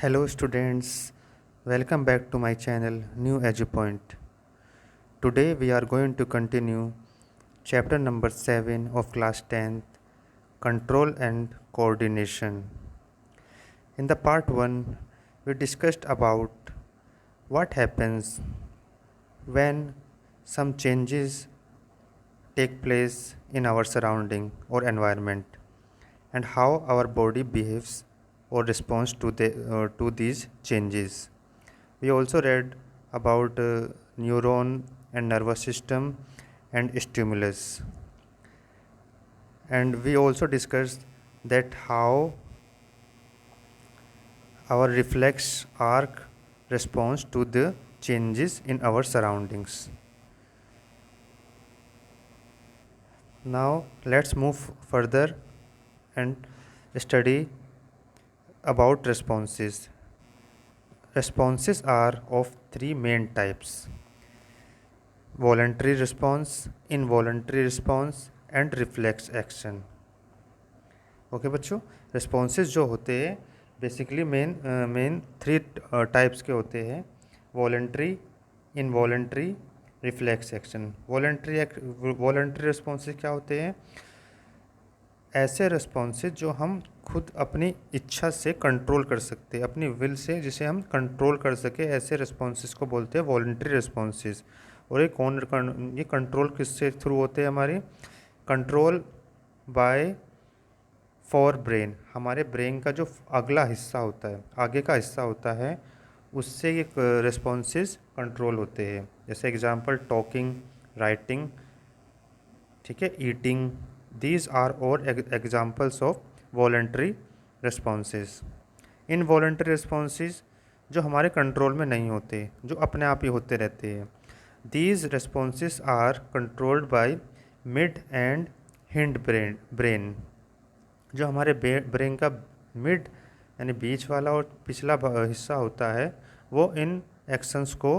Hello students, welcome back to my channel New EduPoint. Today we are going to continue chapter number 7 of class 10th, Control and Coordination. In the part 1, we discussed about what happens when some changes take place in our surrounding or environment and how our body behaves or responds to these changes. We also read about neuron and nervous system and stimulus. And we also discussed that how our reflex arc responds to the changes in our surroundings. Now let's move further and study about responses. Responses are of three main types: voluntary response, involuntary response and reflex action. Okay बच्चों, responses जो होते हैं basically main three types के होते हैं: voluntary, involuntary, reflex action. Voluntary responses क्या होते हैं? ऐसे रिस्पॉन्सेज जो हम खुद अपनी इच्छा से कंट्रोल कर सकते हैं, अपनी विल से जिसे हम कंट्रोल कर सके, ऐसे रिस्पॉन्सेज को बोलते हैं वॉलंटरी रिस्पॉन्सेज. और ये कंट्रोल किससे थ्रू होते हैं? हमारे कंट्रोल बाय फॉर ब्रेन. हमारे ब्रेन का जो अगला हिस्सा होता है, आगे का हिस्सा होता है, उससे ये रिस्पॉन्सेज कंट्रोल होते हैं. जैसे एग्जांपल टॉकिंग, राइटिंग, ठीक है, ईटिंग. दीज आर और examples of voluntary responses. Involuntary responses जो हमारे कंट्रोल में नहीं होते, जो अपने आप ही होते रहते हैं. These responses are controlled by mid and hind brain. जो हमारे ब्रेन का मिड यानी बीच वाला और पिछला हिस्सा होता है, वो इन एक्शंस को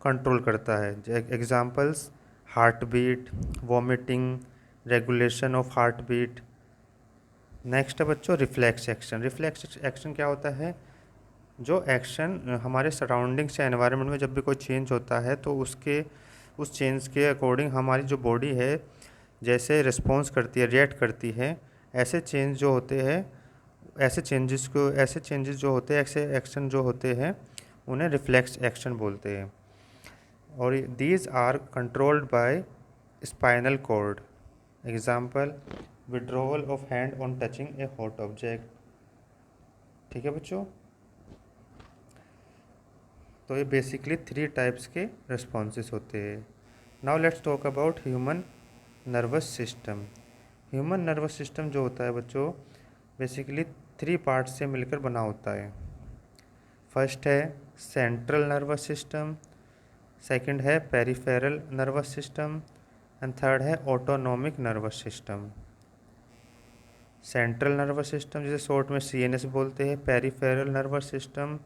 कंट्रोल करता है. Examples: heart beat, vomiting, regulation of heart beat. Next है बच्चों रिफ्लेक्स एक्शन. रिफ्लेक्स एक्शन क्या होता है? जो एक्शन हमारे सराउंडिंग से एनवायरनमेंट में जब भी कोई चेंज होता है तो उस चेंज के अकॉर्डिंग हमारी जो बॉडी है जैसे रिस्पॉन्स करती है, रिएक्ट करती है. ऐसे चेंज जो होते हैं, ऐसे चेंजेस जो होते हैं, ऐसे एक्शन जो होते हैं, उन्हें रिफ्लेक्स एक्शन बोलते हैं. और these are controlled by spinal cord. Example: withdrawal of hand on touching a hot object. ठीक है बच्चों, तो ये बेसिकली थ्री टाइप्स के रिस्पॉन्सेस होते हैं. Now let's talk about human nervous system. Human nervous system जो होता है बच्चों, बेसिकली थ्री पार्ट्स से मिलकर बना होता है. फर्स्ट है सेंट्रल नर्वस सिस्टम, सेकंड है peripheral nervous system and third है autonomic nervous system. Central nervous system जिसे शॉर्ट में सीएनएस बोलते हैं, पेरिफेरल नर्वस सिस्टम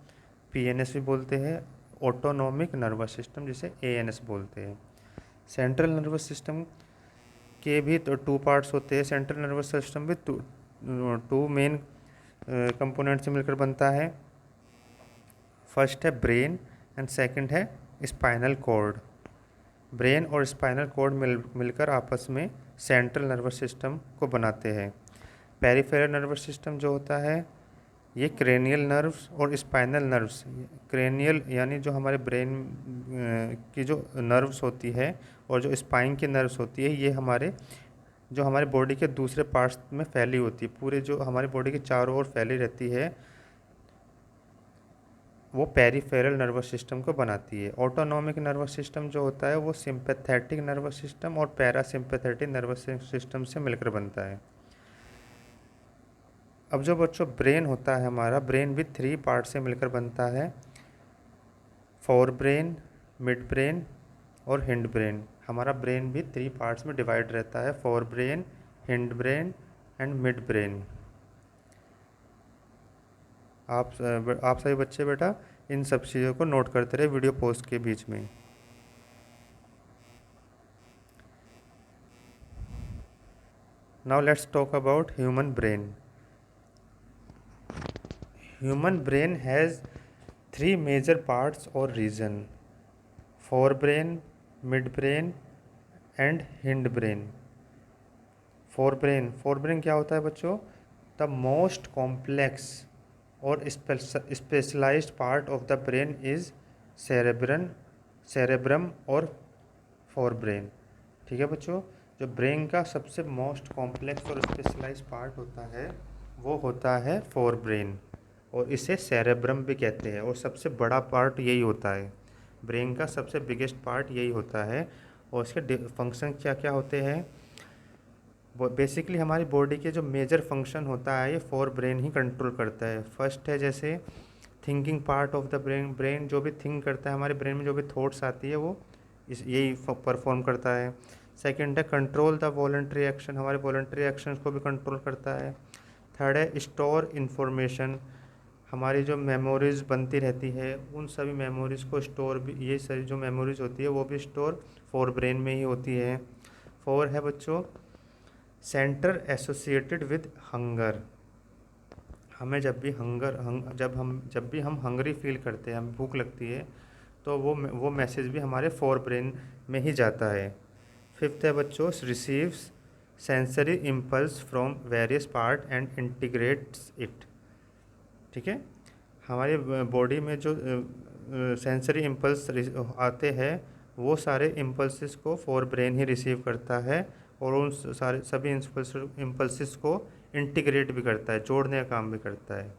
पीएनएस भी बोलते हैं, ऑटोनॉमिक नर्वस सिस्टम जिसे एएनएस बोलते हैं. सेंट्रल नर्वस सिस्टम के भी तो टू पार्ट्स होते हैं. सेंट्रल नर्वस सिस्टम भी टू मेन कंपोनेंट से मिलकर बनता है. फर्स्ट है ब्रेन एंड सेकंड है स्पाइनल कॉर्ड. ब्रेन और स्पाइनल कॉर्ड मिलकर आपस में सेंट्रल नर्वस सिस्टम को बनाते हैं. पेरिफेरल नर्वस सिस्टम जो होता है, ये क्रेनियल नर्व्स और स्पाइनल नर्व्स. क्रेनियल यानी जो हमारे ब्रेन की जो नर्व्स होती है और जो स्पाइन की नर्व्स होती है, ये जो हमारे बॉडी के दूसरे पार्ट्स में फैली होती है, पूरे जो हमारी बॉडी के चारों ओर फैली रहती है, वो पेरिफेरल नर्वस सिस्टम को बनाती है. ऑटोनॉमिक नर्वस सिस्टम जो होता है वो सिंपैथेटिक नर्वस सिस्टम और पैरासिम्पैथेटिक नर्वस सिस्टम से मिलकर बनता है. अब जो बच्चों ब्रेन होता है, हमारा ब्रेन भी थ्री पार्ट से मिलकर बनता है: फोर ब्रेन, मिड ब्रेन और हिंड ब्रेन. हमारा ब्रेन भी थ्री पार्ट्स में डिवाइड रहता है: fore brain, hind brain and mid brain. आप सभी बच्चे बेटा इन सब चीज़ों को नोट करते रहे वीडियो पोस्ट के बीच में. Now let's talk about human brain. Human brain has three major parts or region: forebrain, midbrain and hindbrain. Forebrain क्या होता है बच्चों? द मोस्ट कॉम्प्लेक्स और specialized part of the brain is cerebrum और forebrain. ठीक है बच्चों, जो ब्रेन का सबसे मोस्ट कॉम्प्लेक्स और स्पेशलाइज्ड पार्ट होता है वो होता है फोरब्रेन, और इसे सेरेब्रम भी कहते हैं, और सबसे बड़ा पार्ट यही होता है। ब्रेन का सबसे बिगेस्ट पार्ट यही होता है, और इसके फंक्शन क्या क्या होते हैं? बेसिकली हमारी बॉडी के जो मेजर फंक्शन होता है ये फोर ब्रेन ही कंट्रोल करता है। फर्स्ट है जैसे thinking part of the brain जो भी थिंक करता है, हमारे ब्रेन में जो भी थॉट्स आती है वो यही परफॉर्म करता है। सेकंड है कंट्रोल द वॉलंटरी एक्शन, हमारे वॉलंटरी एक्शंस को भी कंट्रोल करता है। थर्ड है स्टोर इन्फॉर्मेशन, हमारी जो मेमोरीज बनती रहती है उन सभी मेमोरीज़ को स्टोर भी, ये सारी जो मेमोरीज होती है वो भी स्टोर फोर ब्रेन में ही होती है। फोर है बच्चों सेंटर एसोसिएटेड विद हंगर, हमें जब भी जब भी हम हंगरी फील करते हैं, हमें भूख लगती है, तो वो मैसेज भी हमारे फोर ब्रेन में ही जाता है। फिफ्थ है बच्चों receives sensory impulse from various part and integrates it. ठीक है, हमारी बॉडी में जो सेंसरी इम्पल्स आते हैं वो सारे इम्पल्सिस को फोर ब्रेन ही रिसीव करता है, और उन सारे सभी इम्पल्सिस को इंटीग्रेट भी करता है, जोड़ने का काम भी करता है।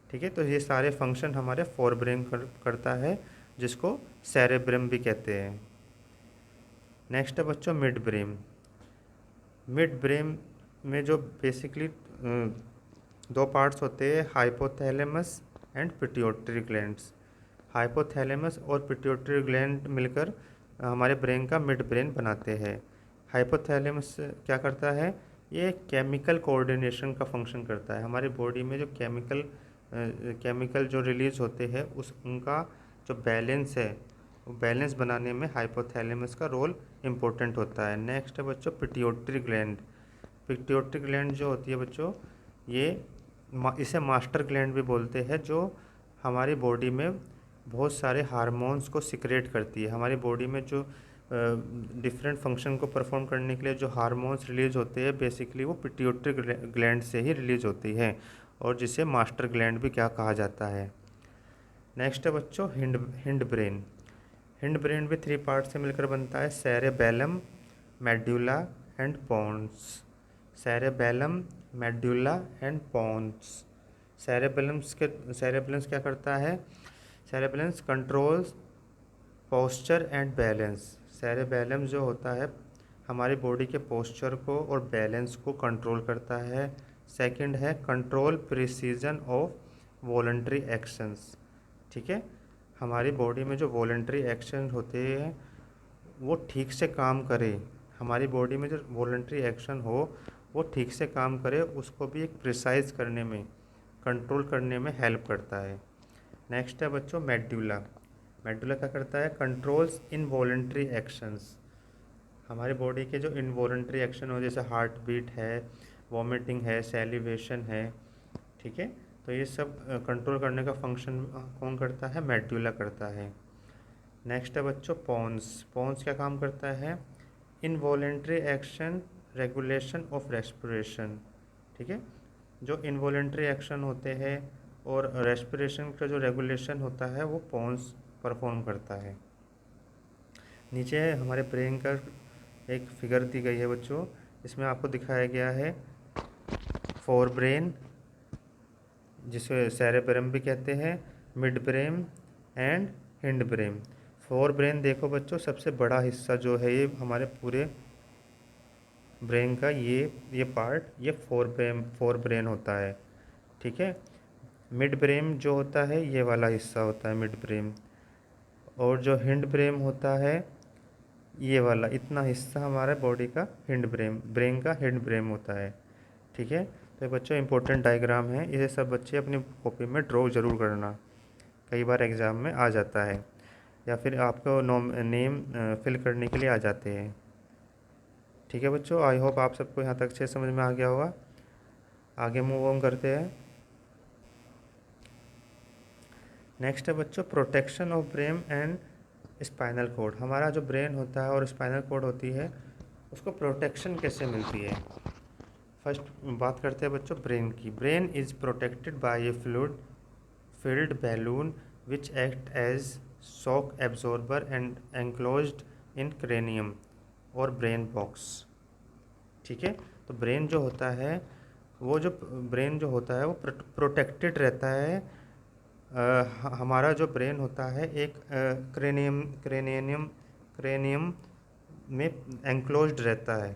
ठीक है, तो ये सारे फंक्शन हमारे फोर ब्रेन करता है, जिसको सेरेब्रम भी कहते हैं। नेक्स्ट है बच्चों मिड ब्रेन। मिड ब्रेन में जो बेसिकली दो पार्ट्स होते हैं, hypothalamus and pituitary glands. Hypothalamus और पिट्यूटरी ग्लैंड मिलकर हमारे ब्रेन का मिड ब्रेन बनाते हैं। हाइपोथैलेमस क्या करता है? ये केमिकल कोऑर्डिनेशन का फंक्शन करता है। हमारी बॉडी में जो केमिकल जो रिलीज होते हैं उनका जो बैलेंस है, वो बैलेंस बनाने में हाइपोथैलेमस का रोल इम्पोर्टेंट होता है। नेक्स्ट है बच्चों पिट्यूटरी ग्लैंड। पिट्यूटरी ग्लैंड जो होती है बच्चों, ये इसे मास्टर ग्लैंड भी बोलते हैं, जो हमारी बॉडी में बहुत सारे हार्मोन्स को सिक्रेट करती है। हमारी बॉडी में जो डिफरेंट फंक्शन को परफॉर्म करने के लिए जो हार्मोन्स रिलीज होते हैं, बेसिकली वो पिट्यूटरी ग्लैंड से ही रिलीज होती है, और जिसे मास्टर ग्लैंड भी क्या कहा जाता है। नेक्स्ट है बच्चों हिंड ब्रेन। हिंड ब्रेन भी थ्री पार्ट से मिलकर बनता है, cerebellum, medulla and pons. Cerebellum, medulla and pons. Cerebellums क्या करता है? Cerebellums controls posture and balance. Cerebellum जो होता है हमारी बॉडी के पोस्चर को और बैलेंस को कंट्रोल करता है। सेकंड है control precision of voluntary actions. ठीक है, हमारी बॉडी में जो वॉलंटरी एक्शन होते हैं वो ठीक से काम करे, हमारी बॉडी में जो वॉलंटरी एक्शन हो वो ठीक से काम करे, उसको भी एक प्रिसाइज करने में, कंट्रोल करने में हेल्प करता है। नेक्स्ट है बच्चों मेड्यूला। मेडुला क्या करता है? Controls involuntary actions. हमारी बॉडी के जो इनवॉलंटरी एक्शन हो, जैसे हार्ट बीट है, वॉमिटिंग है, सैलिवेशन है, ठीक है, तो ये सब कंट्रोल करने का फंक्शन कौन करता है? मेडुला करता है। नेक्स्ट है बच्चों पोन्स। पोन्स क्या काम करता है? Involuntary action regulation of respiration. ठीक है, जो इनवॉलंटरी एक्शन होते हैं और रेस्पिरेशन का जो रेगुलेशन होता है वो पोन्स परफॉर्म करता है। नीचे हमारे ब्रेन का एक फिगर दी गई है बच्चों, इसमें आपको दिखाया गया है फोर ब्रेन, जिसे सेरेब्रम भी कहते हैं, mid brain and hind brain. Fore brain देखो बच्चों, सबसे बड़ा हिस्सा जो है ये हमारे पूरे ब्रेन का ये पार्ट, ये फोर ब्रेन होता है। ठीक है, मिड ब्रेन जो होता है ये वाला हिस्सा होता है मिड ब्रेन, और जो हिंड ब्रेन होता है ये वाला, इतना हिस्सा हमारे बॉडी का ब्रेन का हिंड ब्रेन होता है। ठीक है, तो बच्चों इंपॉर्टेंट डायग्राम है, इसे सब बच्चे अपनी कॉपी में ड्रॉ ज़रूर करना, कई बार एग्ज़ाम में आ जाता है, या फिर आपको नेम फिल करने के लिए आ जाते हैं। ठीक है बच्चों, आई होप आप सबको यहाँ तक अच्छे समझ में आ गया होगा। आगे मूव ऑन करते हैं। नेक्स्ट है बच्चों protection of brain and spinal cord. हमारा जो ब्रेन होता है और स्पाइनल कोड होती है उसको प्रोटेक्शन कैसे मिलती है। फर्स्ट बात करते हैं बच्चों ब्रेन की। Brain is protected by A fluid filled balloon which act as shock absorber and enclosed in cranium और ब्रेन बॉक्स। ठीक है, तो ब्रेन जो होता है वो जो ब्रेन जो होता है वो प्रोटेक्टेड रहता है। हमारा जो ब्रेन होता है एक क्रेनियम में एंक्लोज्ड रहता है।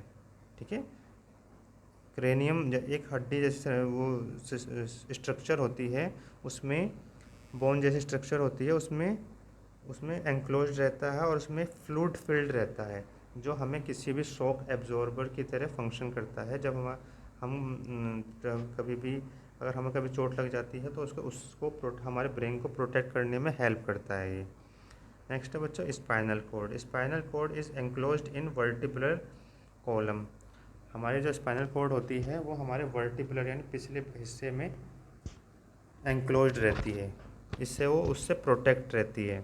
ठीक है, क्रेनियम एक हड्डी जैसे वो स्ट्रक्चर होती है, उसमें बोन जैसी स्ट्रक्चर होती है, उसमें उसमें एंक्लोज रहता है और उसमें फ्लूइड फिल्ड रहता है जो हमें किसी भी शॉक एब्जॉर्बर की तरह फंक्शन करता है। जब कभी भी अगर हमें कभी चोट लग जाती है तो हमारे ब्रेन को प्रोटेक्ट करने में हेल्प करता है ये। नेक्स्ट है बच्चों spinal cord. Spinal cord is enclosed in vertebral column. हमारी जो स्पाइनल कोड होती है वो हमारे वर्टिब्रल यानी पिछले हिस्से में एंक्लोज्ड रहती है, इससे वो उससे प्रोटेक्ट रहती है।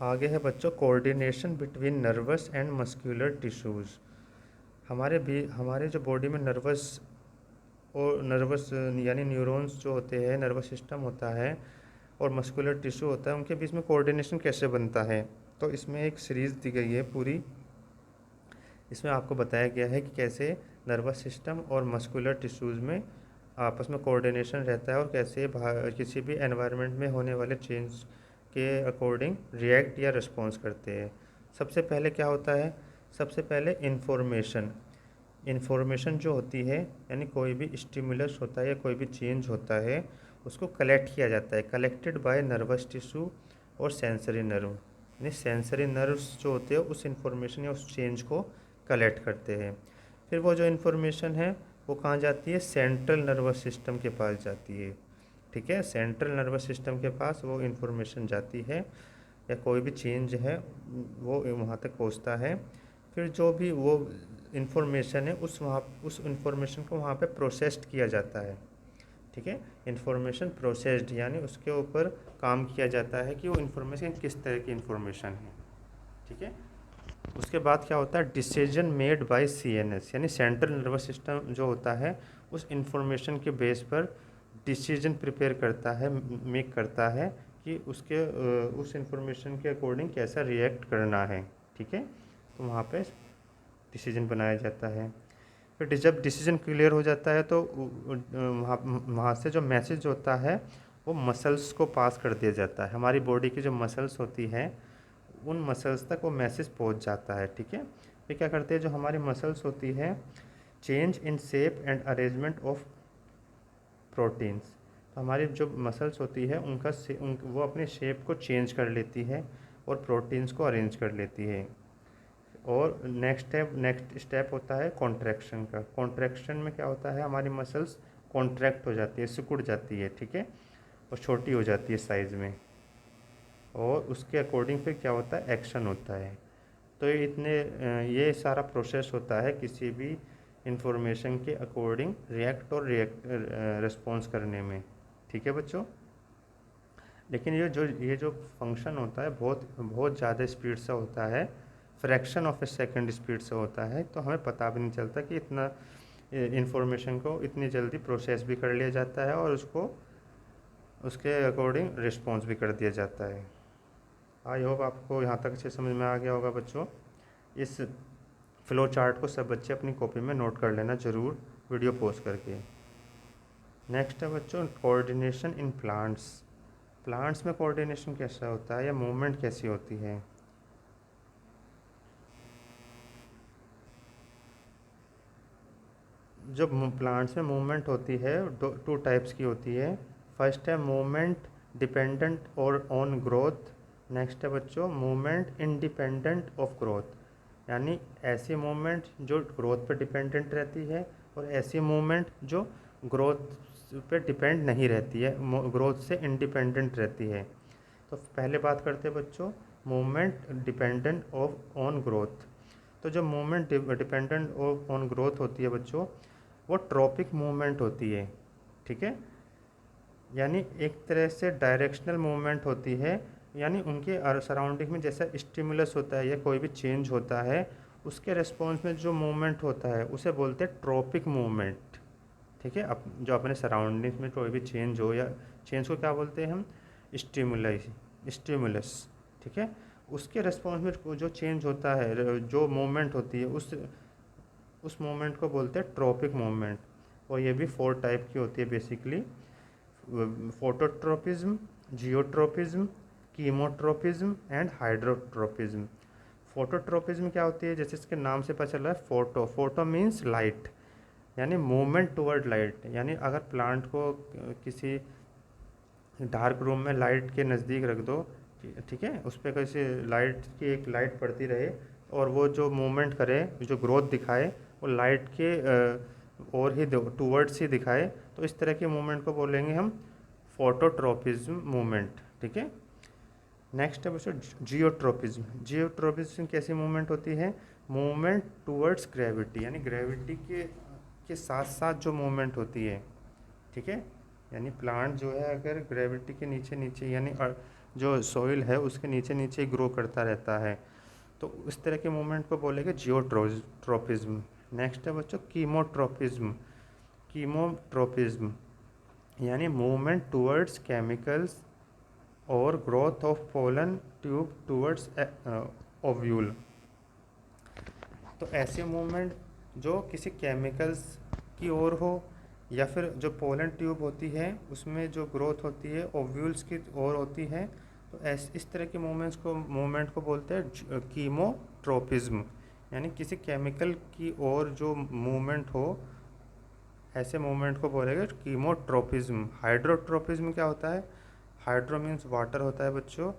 आगे है बच्चों coordination between nervous and muscular tissues. हमारे जो बॉडी में नर्वस यानी न्यूरॉन्स जो होते हैं, नर्वस सिस्टम होता है और मस्कुलर टिश्यू होता है, उनके बीच में कोऑर्डिनेशन कैसे बनता है। तो इसमें एक सीरीज़ दी गई है पूरी, इसमें आपको बताया गया है कि कैसे नर्वस सिस्टम और मस्कुलर टिश्यूज़ में आपस में कोऑर्डिनेशन रहता है और कैसे किसी भी एनवायरनमेंट में होने वाले चेंज के अकॉर्डिंग रिएक्ट या रिस्पॉन्स करते हैं। सबसे पहले क्या होता है, सबसे पहले इन्फॉर्मेशन जो होती है, यानी कोई भी स्टिमुलस होता है या कोई भी चेंज होता है उसको कलेक्ट किया जाता है, कलेक्टेड बाय नर्वस टिश्यू और सेंसरी नर्व। यानी सेंसरी नर्व्स जो होते हैं उस इन्फॉर्मेशन या उस चेंज को कलेक्ट करते हैं। फिर वो जो इन्फॉर्मेशन है वो कहाँ जाती है, सेंट्रल नर्वस सिस्टम के पास जाती है। ठीक है, सेंट्रल नर्वस सिस्टम के पास वो इन्फॉर्मेशन जाती है या कोई भी चेंज है वो वहाँ तक पहुँचता है। फिर जो भी वो इन्फॉर्मेशन है उस इन्फॉर्मेशन को वहाँ पे प्रोसेस्ड किया जाता है। ठीक है, इन्फॉर्मेशन प्रोसेस्ड यानी उसके ऊपर काम किया जाता है कि वो इन्फॉर्मेशन किस तरह की इन्फॉर्मेशन है। ठीक है, उसके बाद क्या होता है, डिसीजन मेड बाय सीएनएस यानी सेंट्रल नर्वस सिस्टम जो होता है उस इन्फॉर्मेशन के बेस पर डिसीजन प्रिपेयर करता है, मेक करता है कि उस इन्फॉर्मेशन के अकॉर्डिंग कैसा रिएक्ट करना है। ठीक है, तो वहाँ पे डिसीजन बनाया जाता है। फिर जब डिसीजन क्लियर हो जाता है तो वहाँ से जो मैसेज होता है वो मसल्स को पास कर दिया जाता है। हमारी बॉडी की जो मसल्स होती हैं उन मसल्स तक वो मैसेज पहुँच जाता है। ठीक है, फिर क्या करते हैं, जो हमारी मसल्स होती है change in shape and arrangement of proteins. तो हमारी जो मसल्स होती है वो अपने शेप को चेंज कर लेती है और प्रोटीन्स को अरेंज कर लेती है। और नेक्स्ट स्टेप होता है कॉन्ट्रैक्शन का। कॉन्ट्रैक्शन में क्या होता है, हमारी मसल्स कॉन्ट्रैक्ट हो जाती है, सिकुड़ जाती है। ठीक है, और छोटी हो जाती है साइज़ में, और उसके अकॉर्डिंग फिर क्या होता है, एक्शन होता है। तो ये सारा प्रोसेस होता है किसी भी इंफॉर्मेशन के अकॉर्डिंग रिएक्ट और रिस्पॉन्स करने में। ठीक है बच्चों, लेकिन ये जो फंक्शन होता है बहुत बहुत ज़्यादा स्पीड से होता है, fraction of A second speed से होता है, तो हमें पता भी नहीं चलता कि इतना इंफॉर्मेशन को इतनी जल्दी प्रोसेस भी कर लिया जाता है और उसके अकॉर्डिंग रिस्पॉन्स भी कर दिया जाता है। आई होप आपको यहाँ तक अच्छे समझ में आ गया होगा बच्चों। इस फ्लो चार्ट को सब बच्चे अपनी कॉपी में नोट कर लेना ज़रूर, वीडियो पॉज करके। नेक्स्ट है बच्चों कोऑर्डिनेशन इन प्लांट्स। प्लांट्स में कोऑर्डिनेशन कैसा होता है या मूवमेंट कैसी होती है। जो प्लांट्स में मूवमेंट होती है टू टाइप्स की होती है। फर्स्ट है मूवमेंट डिपेंडेंट और ऑन ग्रोथ। नेक्स्ट है बच्चों मूवमेंट इंडिपेंडेंट ऑफ ग्रोथ, यानी ऐसी मूवमेंट जो ग्रोथ पर डिपेंडेंट रहती है और ऐसी मूवमेंट जो ग्रोथ पे डिपेंड नहीं रहती है, ग्रोथ से इंडिपेंडेंट रहती है। तो पहले बात करते हैं बच्चों movement dependent of on growth. तो जो मूवमेंट डिपेंडेंट ऑन ग्रोथ होती है बच्चों वो ट्रॉपिक मूवमेंट होती है। ठीक है, यानी एक तरह से डायरेक्शनल मूवमेंट होती है, यानी उनके सराउंडिंग में जैसा स्टिमुलस होता है या कोई भी चेंज होता है, उसके रिस्पॉन्स में जो मूवमेंट होता है उसे बोलते हैं ट्रॉपिक मूवमेंट। ठीक है, अब जो अपने सराउंडिंग्स में कोई भी चेंज हो, या चेंज को क्या बोलते हैं हम, स्टिमुलस स्टिमुलस। ठीक है, उसके रिस्पॉन्स में जो चेंज होता है, जो मूवमेंट होती है, उस मूवमेंट को बोलते हैं ट्रॉपिक मूवमेंट। और ये भी 4 टाइप की होती है basically: phototropism, geotropism, chemotropism and hydrotropism. Phototropism क्या होती है, जैसे इसके नाम से पता चल रहा है, फोटो, फोटो मीन्स लाइट, यानी मूवमेंट टुवर्ड लाइट। यानी अगर प्लांट को किसी डार्क रूम में लाइट के नज़दीक रख दो, ठीक है, उस पर कैसे लाइट की एक लाइट पड़ती रहे, और वो जो मूवमेंट करे, जो ग्रोथ दिखाए, वो लाइट के और ही टूवर्ड्स ही दिखाए, तो इस तरह के मूवमेंट को बोलेंगे हम फोटोट्रोपिज्म मूवमेंट। ठीक है, नेक्स्ट है बच्चों जियोट्रोपिज्म। जियोट्रोपिज्म कैसी मूवमेंट होती है, मूवमेंट टूवर्ड्स ग्रेविटी, यानी ग्रेविटी के साथ साथ जो मूवमेंट होती है। ठीक है, यानी प्लांट जो है अगर ग्रेविटी के नीचे नीचे, यानी जो सॉइल है उसके नीचे नीचे ग्रो करता रहता है, तो इस तरह के मूवमेंट को बोलेंगे जियोट्रोपिज्म। नेक्स्ट है बच्चों कीमोट्रोपिज्म। कीमोट्रोपिज्म यानी मूवमेंट टूवर्ड्स केमिकल्स और growth of pollen tube towards ovule. तो ऐसे मूवमेंट जो किसी केमिकल्स की ओर हो, या फिर जो पोलन ट्यूब होती है उसमें जो ग्रोथ होती है ओव्यूल्स की ओर होती है, तो इस तरह के मूवमेंट को बोलते हैं कीमोट्रोपिज्म। यानी किसी केमिकल की ओर जो मूवमेंट हो, ऐसे मूवमेंट को बोलेंगे कीमोट्रोपिज्म। हाइड्रोट्रोपिज्म क्या होता है, हाइड्रो मीन्स वाटर होता है बच्चों,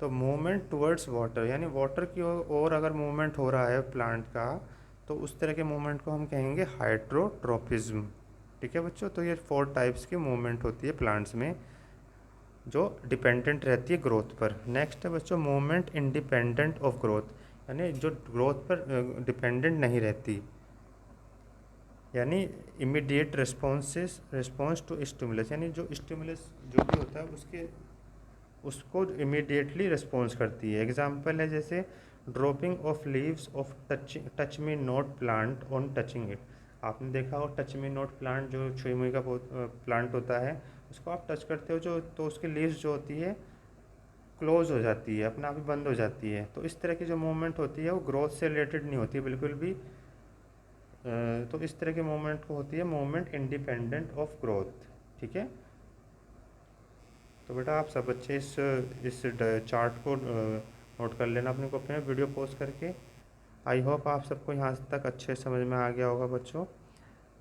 तो मूवमेंट टुवर्ड्स वाटर, यानी वाटर की ओर अगर मूवमेंट हो रहा है प्लांट का, तो उस तरह के मूवमेंट को हम कहेंगे हाइड्रोट्रोपिज्म। ठीक है बच्चों, तो ये 4 टाइप्स की मूवमेंट होती है प्लांट्स में, जो डिपेंडेंट रहती है ग्रोथ पर। नेक्स्ट है बच्चों मूवमेंट इंडिपेंडेंट ऑफ ग्रोथ, यानी जो ग्रोथ पर डिपेंडेंट नहीं रहती, यानी इमीडिएट रिस्पॉन्स टू स्टिमुलस, यानी जो स्टिमुलस जो भी होता है उसको इमीडिएटली रिस्पॉन्स करती है। एग्जाम्पल है जैसे dropping of leaves of touch me not plant on touching it. आपने देखा हो टच मी नॉट प्लांट, जो छुई मुई का प्लांट होता है, उसको आप टच करते हो जो, तो उसकी लीव्स जो होती है क्लोज हो जाती है, अपने आप ही बंद हो जाती है। तो इस तरह की जो मूवमेंट होती है वो ग्रोथ से रिलेटेड नहीं होती बिल्कुल भी। तो इस तरह के मूवमेंट को होती है मूवमेंट इंडिपेंडेंट ऑफ ग्रोथ। ठीक है, तो बेटा आप सब बच्चे इस चार्ट को नोट कर लेना अपने कॉपी में वीडियो पॉज करके। आई होप आप सबको यहाँ तक अच्छे समझ में आ गया होगा बच्चों।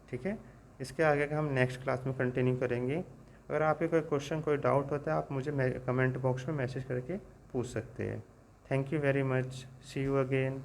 ठीक है, इसके आगे का हम नेक्स्ट क्लास में कंटिन्यू करेंगे। अगर आपके कोई क्वेश्चन, कोई डाउट होता है, आप मुझे कमेंट बॉक्स में मैसेज करके पूछ सकते हैं। Thank you very much, see you again.